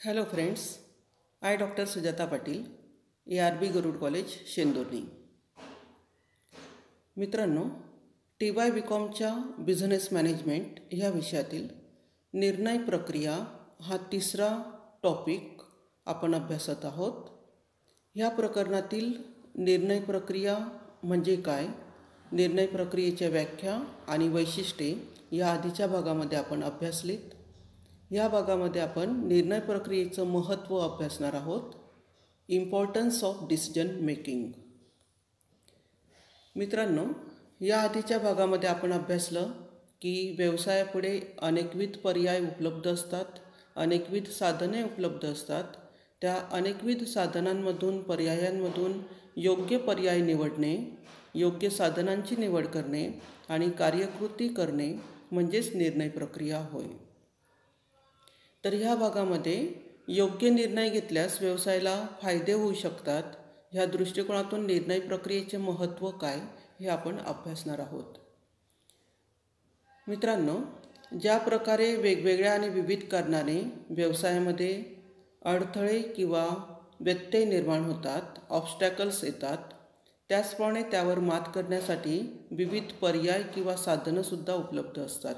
Hello friends, I doctor Sujata Patil, ARB Garud college Shendurni. मित्रांनो, TY BComच्या business management ह्या विषयातील निर्णय प्रक्रिया हा तिसरा टॉपिक आपण अभ्यासत आहोत. ह्या प्रकरणातील निर्णय प्रक्रिया म्हणजे काय, निर्णय प्रक्रियेच्या व्याख्या आणि वैशिष्ट्ये या आधीच्या भागामध्ये आपण अभ्यासलीत. या भागामध्ये आपण निर्णय प्रक्रियेचं महत्त्व अभ्यासणार आहोत, इम्पॉर्टन्स ऑफ डिसिजन मेकिंग. मित्रांनो, या आधीच्या भागामध्ये आपण अभ्यासलं की व्यवसायापुढे अनेकविध पर्याय उपलब्ध असतात, अनेकविध साधने उपलब्ध असतात. त्या अनेकविध साधनांमधून, पर्यायांमधून योग्य पर्याय निवडणे, योग्य साधनांची निवड करणे आणि कार्यकृती करणे म्हणजेच निर्णय प्रक्रिया होय. तर ह्या भागामध्ये योग्य निर्णय घेतल्यास व्यवसायाला फायदे होऊ शकतात, ह्या दृष्टिकोनातून निर्णय प्रक्रियेचे महत्त्व काय हे आपण अभ्यासणार आहोत. मित्रांनो, ज्या प्रकारे वेगवेगळ्या आणि विविध कारणाने व्यवसायामध्ये अडथळे किंवा व्यत्यय निर्माण होतात, ऑब्स्टॅकल्स येतात, त्याचप्रमाणे त्यावर मात करण्यासाठी विविध पर्याय किंवा साधनंसुद्धा उपलब्ध असतात.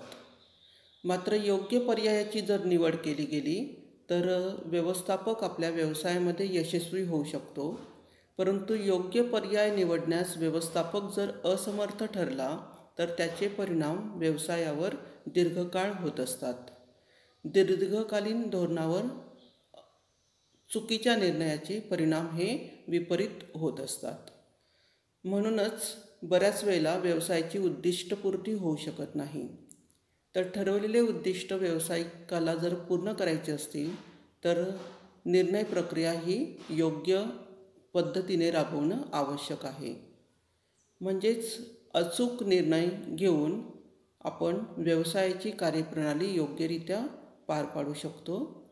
मात्र योग्य पर्यायाची जर निवड केली गेली तर व्यवस्थापक आपल्या व्यवसायामध्ये यशस्वी होऊ शकतो. परंतु योग्य पर्याय निवडण्यास व्यवस्थापक जर असमर्थ ठरला तर त्याचे परिणाम व्यवसायावर दीर्घकाळ होत असतात. दीर्घकालीन धोरणावर चुकीच्या निर्णयाचे परिणाम हे विपरीत होत असतात. म्हणूनच बऱ्याच वेळेला व्यवसायाची उद्दिष्टपूर्ती होऊ शकत नाही. तर ठरवलेले उद्दिष्ट व्यावसायिकाला जर पूर्ण करायचे असतील तर निर्णय प्रक्रिया ही योग्य पद्धतीने राबवणं आवश्यक आहे. म्हणजेच अचूक निर्णय घेऊन आपण व्यवसायाची कार्यप्रणाली योग्यरित्या पार पाडू शकतो.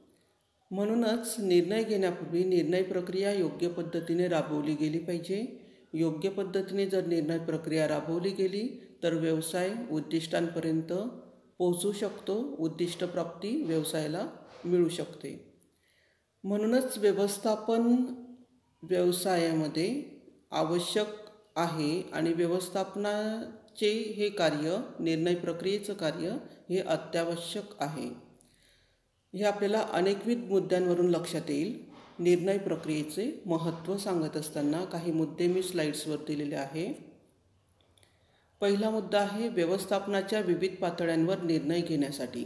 म्हणूनच निर्णय घेण्यापूर्वी निर्णय प्रक्रिया योग्य पद्धतीने राबवली गेली पाहिजे. योग्य पद्धतीने जर निर्णय प्रक्रिया राबवली गेली तर व्यवसाय उद्दिष्टांपर्यंत पोहोचू शकतो, उद्दिष्टप्राप्ती व्यवसायाला मिळू शकते. म्हणूनच व्यवस्थापन व्यवसायामध्ये आवश्यक आहे आणि व्यवस्थापनाचे हे कार्य, निर्णय प्रक्रियेचं कार्य हे अत्यावश्यक आहे. हे आपल्याला अनेकविध मुद्द्यांवरून लक्षात येईल. निर्णय प्रक्रियेचे महत्त्व सांगत असताना काही मुद्दे मी स्लाईड्सवर दिलेले आहे. पहिला मुद्दा आहे व्यवस्थापनाच्या विविध पातळ्यांवर निर्णय घेण्यासाठी.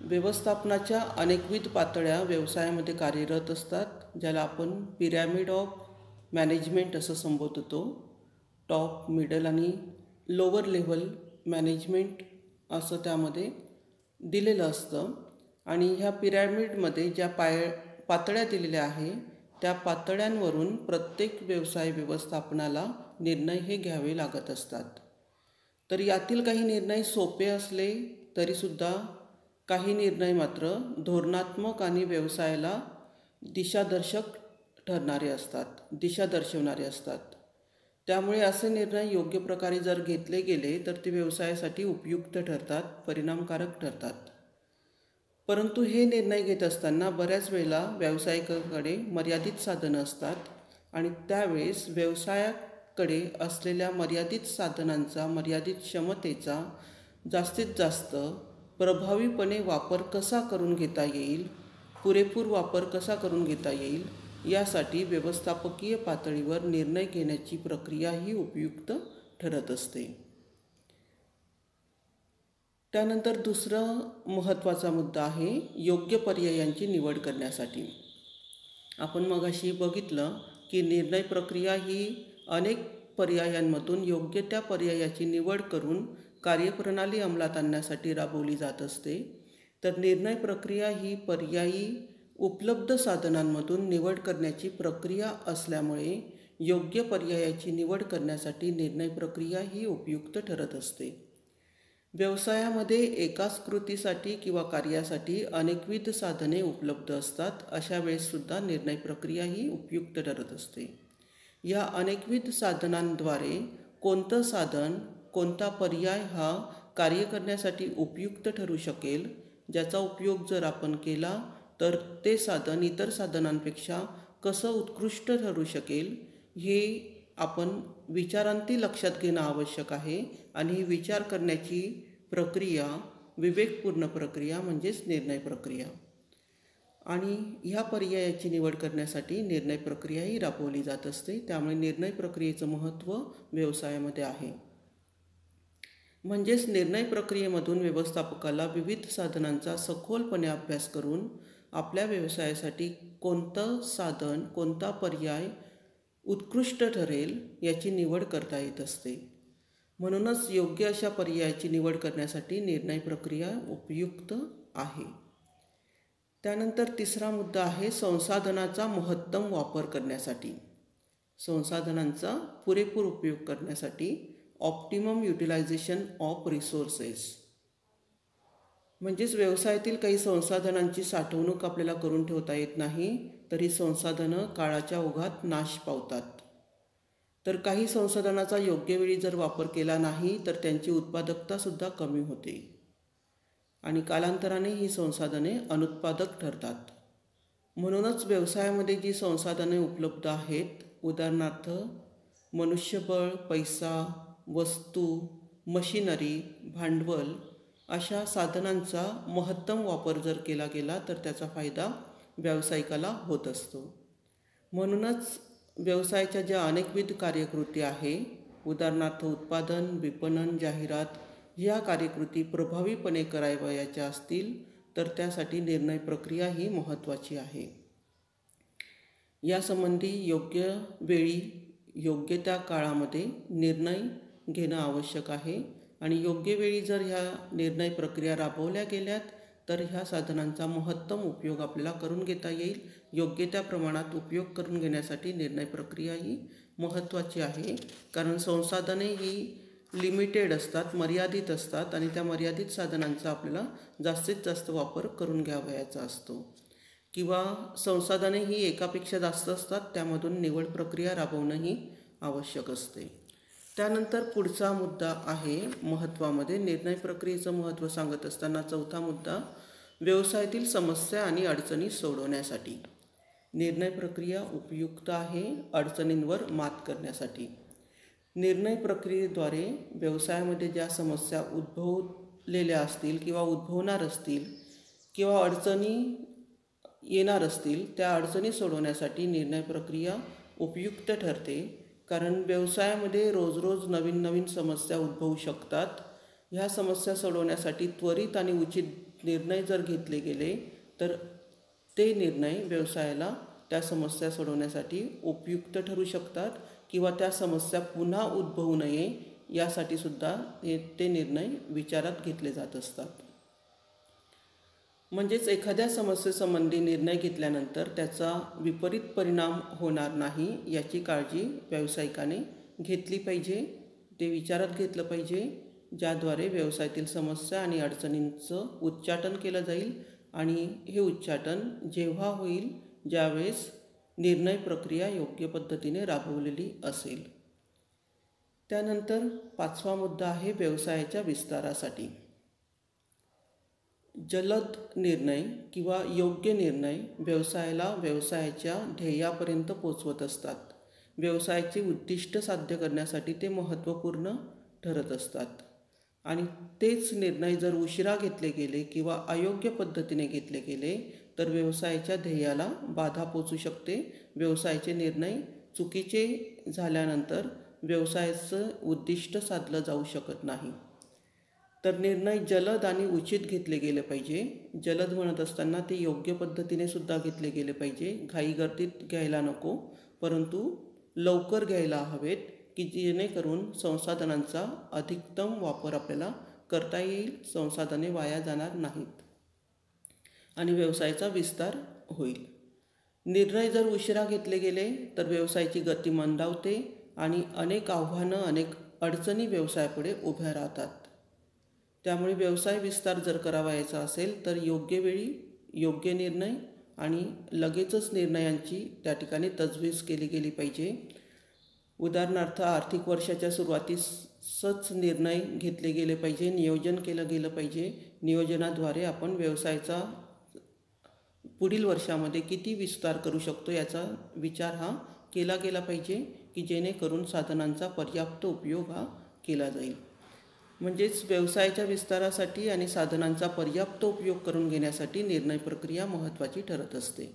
व्यवस्थापनाच्या अनेकविध पातळ्या व्यवसायामध्ये कार्यरत असतात, ज्याला आपण पिरॅमिड ऑफ मॅनेजमेंट असं संबोधतो. टॉप, मिडल आणि लोअर लेव्हल मॅनेजमेंट असं त्यामध्ये दिलेलं असतं. आणि ह्या पिरॅमिडमध्ये ज्या पातळ्या दिलेल्या आहे त्या पातळ्यांवरून प्रत्येक व्यवसाय व्यवस्थापनाला निर्णय हे घ्यावे लागत असतात. तर यातील काही निर्णय सोपे असले तरीसुद्धा काही निर्णय मात्र धोरणात्मक आणि व्यवसायाला दिशादर्शक ठरणारे असतात, दिशा दर्शवणारे असतात. त्यामुळे असे निर्णय योग्य प्रकारे जर घेतले गेले तर ते व्यवसायासाठी उपयुक्त ठरतात, परिणामकारक ठरतात. परंतु हे निर्णय घेत असताना बऱ्याच वेळेला व्यावसायिकाकडे मर्यादित साधनं असतात आणि त्यावेळेस व्यवसायाकडे असलेल्या मर्यादित साधनांचा, मर्यादित क्षमतेचा जास्तीत जास्त प्रभावीपणे वापर कसा करून घेता येईल, पुरेपूर वापर कसा करून घेता येईल, यासाठी व्यवस्थापकीय पातळीवर निर्णय घेण्याची प्रक्रिया ही उपयुक्त ठरत असते. त्यानंतर दुसरा महत्त्वाचा मुद्दा आहे योग्य पर्यायांची निवड करण्यासाठी. आपण मगाशी बघितलं की निर्णय प्रक्रिया ही अनेक पर्यायांमधून योग्य त्या पर्यायाची निवड करून कार्यप्रणाली अंमलात आणण्यासाठी राबवली जात असते. तर निर्णय प्रक्रिया ही पर्यायी उपलब्ध साधनांमधून निवड करण्याची प्रक्रिया असल्यामुळे योग्य पर्यायाची निवड करण्यासाठी निर्णय प्रक्रिया ही उपयुक्त ठरत असते. व्यवसायामध्ये एकाच कृतीसाठी किंवा कार्यासाठी अनेकविध साधने उपलब्ध असतात. अशा वेळेससुद्धा निर्णय प्रक्रिया ही उपयुक्त ठरत असते. या अनेकविध साधनांद्वारे कोणतं साधन, कोणता पर्याय हा कार्य करण्यासाठी उपयुक्त ठरू शकेल, ज्याचा उपयोग जर आपण केला तर ते साधन इतर साधनांपेक्षा कसं उत्कृष्ट ठरू शकेल हे आपण विचारांती लक्षात घेणं आवश्यक आहे. आणि ही विचार करण्याची प्रक्रिया विवेकपूर्ण प्रक्रिया म्हणजेच निर्णय प्रक्रिया. आणि ह्या पर्यायाची निवड करण्यासाठी निर्णय प्रक्रियाही राबवली जात असते. त्यामुळे निर्णय प्रक्रियेचं महत्त्व व्यवसायामध्ये आहे. म्हणजेच निर्णय प्रक्रियेमधून व्यवस्थापकाला विविध साधनांचा सखोलपणे अभ्यास करून आपल्या व्यवसायासाठी कोणतं साधन, कोणता पर्याय उत्कृष्ट ठरेल याची निवड करता येत असते. म्हणूनच योग्य अशा पर्यायाची निवड करण्यासाठी निर्णय प्रक्रिया उपयुक्त आहे. त्यानंतर तिसरा मुद्दा आहे संसाधनाचा महत्तम वापर करण्यासाठी. संसाधनांचा पुरेपूर उपयोग करण्यासाठी ऑप्टिमम युटिलायझेशन ऑफ रिसोर्सेस. म्हणजेच व्यवसायातील काही संसाधनांची साठवणूक आपल्याला करून ठेवता येत नाही, तर ही संसाधनं काळाच्या ओघात नाश पावतात. तर काही संसाधनाचा योग्य वेळी जर वापर केला नाही तर त्यांची उत्पादकतासुद्धा कमी होते आणि कालांतराने ही संसाधने अनुत्पादक ठरतात. म्हणूनच व्यवसायामध्ये जी संसाधने उपलब्ध आहेत, उदाहरणार्थ मनुष्यबळ, पैसा, वस्तू, मशिनरी, भांडवल अशा साधनांचा महत्तम वापर जर केला गेला तर त्याचा फायदा व्यावसायिकाला होत असतो. म्हणूनच व्यवसायाच्या ज्या अनेकविध कार्यकृती आहे, उदाहरणार्थ उत्पादन, विपणन, जाहिरात, ह्या कार्यकृती प्रभावीपणे करावयाच्या असतील तर त्यासाठी निर्णय प्रक्रिया ही महत्त्वाची आहे. यासंबंधी योग्य वेळी योग्य त्या काळामध्ये निर्णय घेणं आवश्यक आहे. आणि योग्य वेळी जर ह्या निर्णय प्रक्रिया राबवल्या गेल्यात तर ह्या साधनांचा महत्तम उपयोग आपल्याला करून घेता येईल. योग्य त्या प्रमाणात उपयोग करून घेण्यासाठी निर्णय प्रक्रिया ही महत्त्वाची आहे. कारण संसाधने ही लिमिटेड असतात, मर्यादित असतात आणि त्या मर्यादित साधनांचा आपल्याला जास्तीत जास्त वापर करून घ्यावयाचा असतो. किंवा संसाधने ही एकापेक्षा जास्त असतात, त्यामधून निवड प्रक्रिया राबवणंही आवश्यक असते. त्यानंतर पुढचा मुद्दा आहे महत्त्वामध्ये निर्णय प्रक्रियेचं महत्त्व सांगत असताना चौथा मुद्दा व्यवसायातील समस्या आणि अडचणी सोडवण्यासाठी. निर्णय प्रक्रिया उपयुक्त आहे अडचणींवर मात करण्यासाठी. निर्णय प्रक्रियेद्वारे व्यवसायामध्ये ज्या समस्या उद्भवलेल्या असतील किंवा उद्भवणार असतील किंवा अडचणी येणार असतील, त्या अडचणी सोडवण्यासाठी निर्णय प्रक्रिया उपयुक्त ठरते. कारण व्यवसायामध्ये रोज रोज नवीन नवीन समस्या उद्भवू शकतात. ह्या समस्या सोडवण्यासाठी त्वरित आणि उचित निर्णय जर घेतले गेले तर ते निर्णय व्यवसायाला त्या समस्या सोडवण्यासाठी उपयुक्त ठरू शकतात किंवा त्या समस्या पुन्हा उद्भवू नये यासाठी सुद्धा ते निर्णय विचारात घेतले जात असतात. म्हणजेच एखाद्या समस्येसंबंधी निर्णय घेतल्यानंतर त्याचा विपरीत परिणाम होणार नाही याची काळजी व्यावसायिकाने घेतली पाहिजे. ते विचारात घेतलं पाहिजे, ज्याद्वारे व्यवसायातील समस्या आणि अडचणींचं उच्चाटन केलं जाईल. आणि हे उच्चाटन जेव्हा होईल ज्यावेळेस निर्णय प्रक्रिया योग्य पद्धतीने राबवलेली असेल. त्यानंतर पाचवा मुद्दा आहे व्यवसायाच्या विस्तारासाठी. जलद निर्णय किंवा योग्य निर्णय व्यवसायाला व्यवसायाच्या ध्येयापर्यंत पोचवत असतात. व्यवसायाची उद्दिष्ट साध्य करण्यासाठी ते महत्त्वपूर्ण ठरत असतात. आणि तेच निर्णय जर उशिरा घेतले गेले किंवा अयोग्य पद्धतीने घेतले गेले तर व्यवसायाच्या ध्येयाला बाधा पोचू शकते. व्यवसायाचे निर्णय चुकीचे झाल्यानंतर व्यवसायाचं उद्दिष्ट साधलं जाऊ शकत नाही. तर निर्णय जलद आणि उचित घेतले गेले पाहिजे. जलद म्हणत असताना ते योग्य पद्धतीने सुद्धा घेतले गेले पाहिजे. घाईगर्दीत घ्यायला नको, परंतु लवकर घ्यायला हवेत की जेणेकरून संसाधनांचा अधिकतम वापर आपल्याला करता येईल, संसाधने वाया जाणार नाहीत आणि व्यवसायाचा विस्तार होईल. निर्णय जर उशिरा घेतले गेले तर व्यवसायाची गती मंदावते आणि अनेक आव्हानं, अनेक अडचणी व्यवसायापुढे उभ्या राहतात. त्यामुळे व्यवसाय विस्तार जर करावायचा असेल तर योग्य वेळी योग्य निर्णय आणि लगेचच निर्णयांची त्या ठिकाणी तजवीज केली गेली पाहिजे. उदाहरणार्थ आर्थिक वर्षाच्या सुरुवातीसच निर्णय घेतले गेले पाहिजे, नियोजन केलं गेलं पाहिजे. नियोजनाद्वारे आपण व्यवसायाचा पुढील वर्षामध्ये किती विस्तार करू शकतो याचा विचार हा केला गेला पाहिजे, की जेणेकरून साधनांचा पर्याप्त उपयोग हा केला जाईल. म्हणजेच व्यवसायाच्या विस्तारासाठी आणि साधनांचा पर्याप्त उपयोग करून घेण्यासाठी निर्णय प्रक्रिया महत्त्वाची ठरत असते.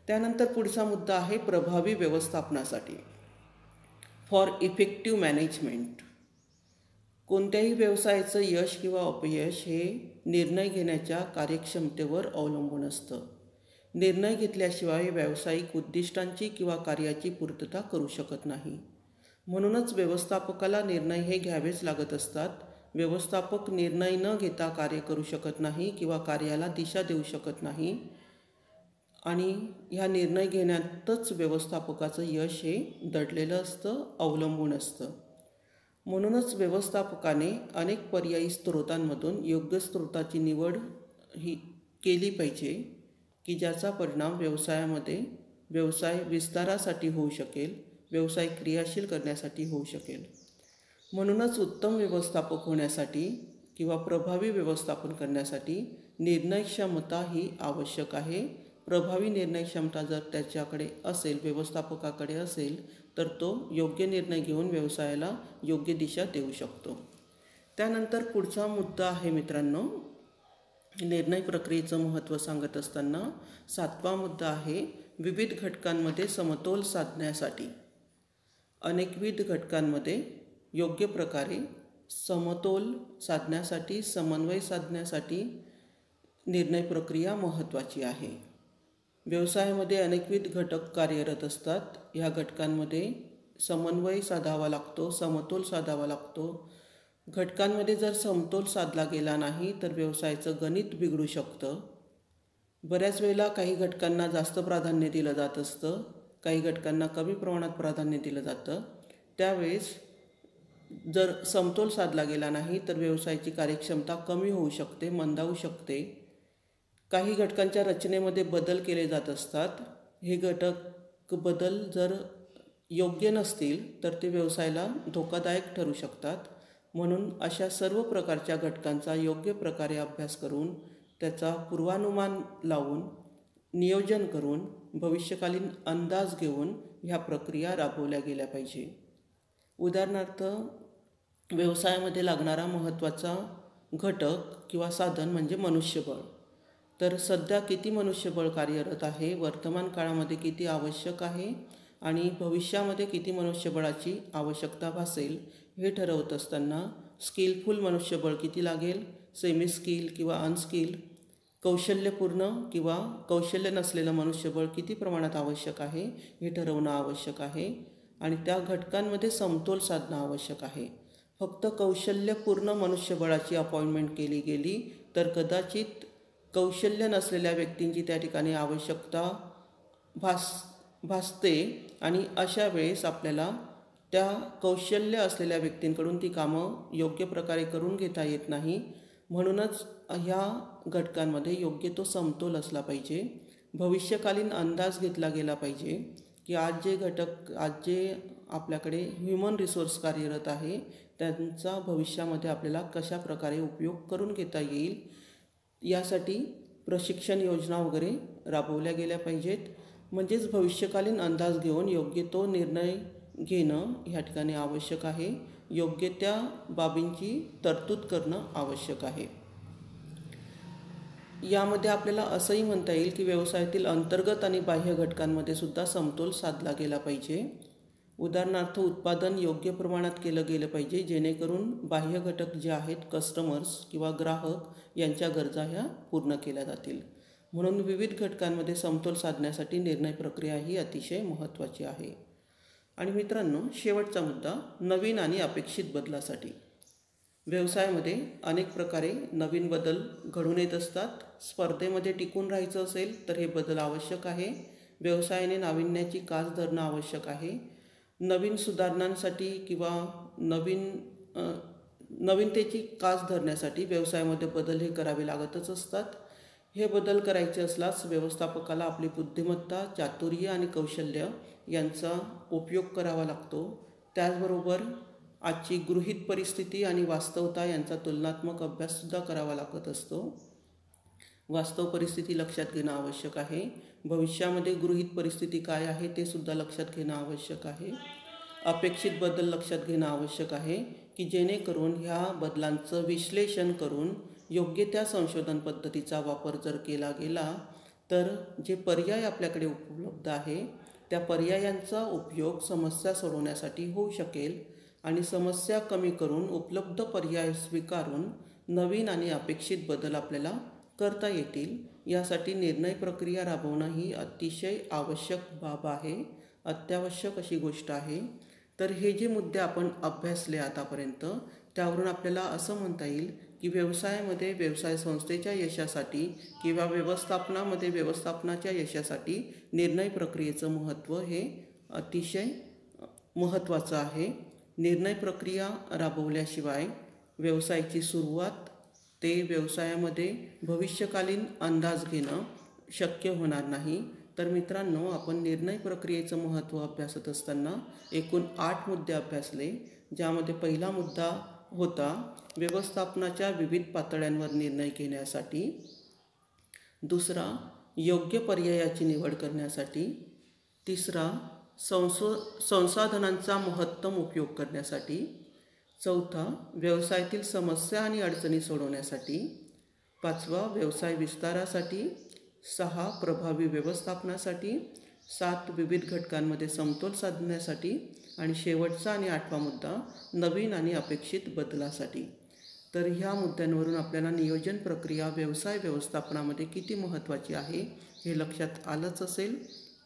त्यानंतर पुढचा मुद्दा आहे प्रभावी व्यवस्थापनासाठी. For effective management. कोणत्याही व्यवसायाचं यश किंवा अपयश हे निर्णय घेण्याच्या कार्यक्षमतेवर अवलंबून असतं. निर्णय घेतल्याशिवाय व्यावसायिक उद्दिष्टांची किंवा कार्याची पूर्तता करू शकत नाही. म्हणूनच व्यवस्थापकाला निर्णय हे घ्यावेच लागत असतात. व्यवस्थापक निर्णय न घेता कार्य करू शकत नाही किंवा कार्याला दिशा देऊ शकत नाही आणि ह्या निर्णय घेण्यातच व्यवस्थापकाचं यश हे दडलेलं असतं, अवलंबून असतं. म्हणूनच व्यवस्थापकाने अनेक पर्यायी स्रोतांमधून योग्य स्रोताची निवड ही केली पाहिजे, की ज्याचा परिणाम व्यवसायामध्ये व्यवसाय विस्तारासाठी होऊ शकेल, व्यवसाय क्रियाशील करण्यासाठी होऊ शकेल. म्हणूनच उत्तम व्यवस्थापक होण्यासाठी किंवा प्रभावी व्यवस्थापन करण्यासाठी निर्णयक्षमता ही आवश्यक आहे. प्रभावी निर्णयक्षमता जर त्याच्याकडे असेल, व्यवस्थापकाकडे असेल, तर तो योग्य निर्णय घेऊन व्यवसायाला योग्य दिशा देऊ शकतो. त्यानंतर पुढचा मुद्दा आहे मित्रांनो, निर्णय प्रक्रियेचं महत्त्व सांगत असताना 7वा मुद्दा आहे विविध घटकांमध्ये समतोल साधण्यासाठी. अनेकविध घटकांमध्ये योग्य प्रकारे समतोल साधण्यासाठी, समन्वय साधण्यासाठी निर्णय प्रक्रिया महत्त्वाची आहे. व्यवसायामध्ये अनेकविध घटक कार्यरत असतात. ह्या घटकांमध्ये समन्वय साधावा लागतो, समतोल साधावा लागतो. घटकांमध्ये जर समतोल साधला गेला नाही तर व्यवसायाचं गणित बिघडू शकतं. बऱ्याच वेळेला काही घटकांना जास्त प्राधान्य दिलं जात असतं, काही घटकांना कमी प्रमाणात प्राधान्य दिलं जातं. त्यावेळेस जर समतोल साधला गेला नाही तर व्यवसायाची कार्यक्षमता कमी होऊ शकते, मंदावू शकते. काही घटकांच्या रचनेमध्ये बदल केले जात असतात. हे घटक बदल जर योग्य नसतील तर ते व्यवसायाला धोकादायक ठरू शकतात. म्हणून अशा सर्व प्रकारच्या घटकांचा योग्य प्रकारे अभ्यास करून, त्याचा पूर्वानुमान लावून, नियोजन करून, भविष्यकालीन अंदाज घेऊन ह्या प्रक्रिया राबवल्या गेल्या पाहिजे. उदाहरणार्थ, व्यवसायामध्ये लागणारा महत्त्वाचा घटक किंवा साधन म्हणजे मनुष्यबळ. तर सध्या किती मनुष्यबळ कार्यरत आहे, वर्तमान काळामध्ये किती आवश्यक आहे आणि भविष्यामध्ये किती मनुष्यबळाची आवश्यकता भासेल हे ठरवत असताना स्किलफुल मनुष्यबळ किती लागेल, सेमी स्किल किंवा अनस्किल, कौशल्यपूर्ण किंवा कौशल्य नसलेलं मनुष्यबळ किती प्रमाणात आवश्यक आहे हे ठरवणं आवश्यक आहे आणि त्या घटकांमध्ये समतोल साधणं आवश्यक आहे. फक्त कौशल्यपूर्ण मनुष्यबळाची अपॉइंटमेंट केली गेली तर कदाचित कौशल्य नसलेल्या व्यक्तींची त्या ठिकाणी आवश्यकता भासते आणि अशा वेळेस आपल्याला त्या कौशल्य असलेल्या व्यक्तींकडून ती कामं योग्य प्रकारे करून घेता येत नाही. म्हणूनच ह्या घटकांमध्ये योग्य तो समतोल असला पाहिजे. भविष्यकालीन अंदाज घेतला गेला पाहिजे की आज जे आपल्याकडे ह्युमन रिसोर्स कार्यरत आहे त्यांचा भविष्यामध्ये आपल्याला कशा प्रकारे उपयोग करून घेता येईल यासाठी प्रशिक्षण योजना वगैरे राबवल्या गेल्या पाहिजेत. म्हणजेच भविष्यकालीन अंदाज घेऊन योग्य तो निर्णय घेणं ह्या ठिकाणी आवश्यक आहे. योग्य त्या बाबींची तरतूद करणं आवश्यक आहे. यामध्ये आपल्याला असंही म्हणता येईल की व्यवसायातील अंतर्गत आणि बाह्य घटकांमध्ये सुद्धा समतोल साधला गेला पाहिजे. उदाहरणार्थ, उत्पादन योग्य प्रमाणात केलं गेलं पाहिजे जेणेकरून बाह्य घटक जे आहेत, कस्टमर्स किंवा ग्राहक यांच्या गरजा ह्या पूर्ण केल्या जातील. म्हणून विविध घटकांमध्ये समतोल साधण्यासाठी निर्णय प्रक्रिया ही अतिशय महत्त्वाची आहे. आणि मित्रांनो, शेवटचा मुद्दा नवीन आणि अपेक्षित बदलासाठी. व्यवसायामध्ये अनेक प्रकारे नवीन बदल घडून येत असतात. स्पर्धेमध्ये टिकून राहायचं असेल तर हे बदल आवश्यक आहे. व्यवसायाने नाविन्याची कास धरणं आवश्यक आहे. नवीन सुधारणांसाठी किंवा नवीनतेची कास धरण्यासाठी व्यवसायामध्ये बदल हे करावे लागतच असतात. हे बदल करायचे असल्यास व्यवस्थापकाला आपली बुद्धिमत्ता, चातुर्य आणि कौशल्य यांचा उपयोग करावा लागतो. त्याचबरोबर आजची गृहीत परिस्थिती आणि वास्तवता यांचा तुलनात्मक अभ्याससुद्धा करावा लागत असतो. वास्तव परिस्थिती लक्षात घेणं आवश्यक आहे. भविष्यामध्ये गृहीत परिस्थिती काय आहे ते सुद्धा लक्षात घेणं आवश्यक आहे. अपेक्षित बदल लक्षात घेणं आवश्यक आहे की जेणेकरून ह्या बदलांचं विश्लेषण करून योग्य त्या संशोधन पद्धतीचा वापर जर केला गेला तर जे पर्याय आपल्याकडे उपलब्ध आहे त्या पर्यायांचा उपयोग समस्या सोडवण्यासाठी होऊ शकेल आणि समस्या कमी करून उपलब्ध पर्याय स्वीकारून नवीन आणि अपेक्षित बदल आपल्याला करता येतील. यासाठी निर्णय प्रक्रिया राबवणं ही अतिशय आवश्यक बाब आहे, अत्यावश्यक अशी गोष्ट आहे. तर हे जे मुद्दे आपण अभ्यासले आतापर्यंत त्यावरून आपल्याला असं म्हणता येईल की व्यवसायामध्ये व्यवसाय संस्थेच्या यशासाठी किंवा व्यवस्थापनामध्ये व्यवस्थापनाच्या यशासाठी निर्णय प्रक्रियेचं महत्त्व हे अतिशय महत्त्वाचं आहे. निर्णय प्रक्रिया राबवल्याशिवाय व्यवसायाची सुरुवात ते व्यवसायामध्ये भविष्यकालीन अंदाज घेणं शक्य होणार नाही. तर मित्रांनो, आपण निर्णय प्रक्रियेचं महत्त्व अभ्यासत असताना एकूण 8 मुद्दे अभ्यासले, ज्यामध्ये पहिला मुद्दा होता व्यवस्थापनाच्या विविध पातळ्यांवर निर्णय घेण्यासाठी, दुसरा योग्य पर्यायाची निवड करण्यासाठी, तिसरा संसाधनांचा महत्तम उपयोग करण्यासाठी, चौथा व्यवसायातील समस्या आणि अडचणी सोडवण्यासाठी, पाचवा व्यवसाय विस्तारासाठी, 6 प्रभावी व्यवस्थापनासाठी, 7 विविध घटकांमध्ये समतोल साधण्यासाठी आणि शेवटचा आणि 8वा मुद्दा नवीन आणि अपेक्षित बदलासाठी. तर ह्या मुद्द्यांवरून आपल्याला नियोजन प्रक्रिया व्यवसाय व्यवस्थापनामध्ये किती महत्त्वाची आहे हे लक्षात आलंच असेल.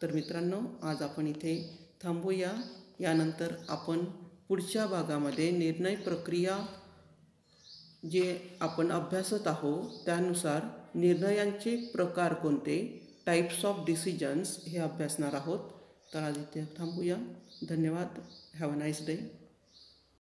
तर मित्रांनो, आज आपण इथे थांबूया. यानंतर आपण पुढच्या भागामध्ये निर्णय प्रक्रिया जे आपण अभ्यासत आहोत त्यानुसार निर्णयांचे प्रकार कोणते, टाइप्स ऑफ डिसिजन्स हे अभ्यासणार आहोत. तर आज इथे थांबूया. धन्यवाद. Have a nice day.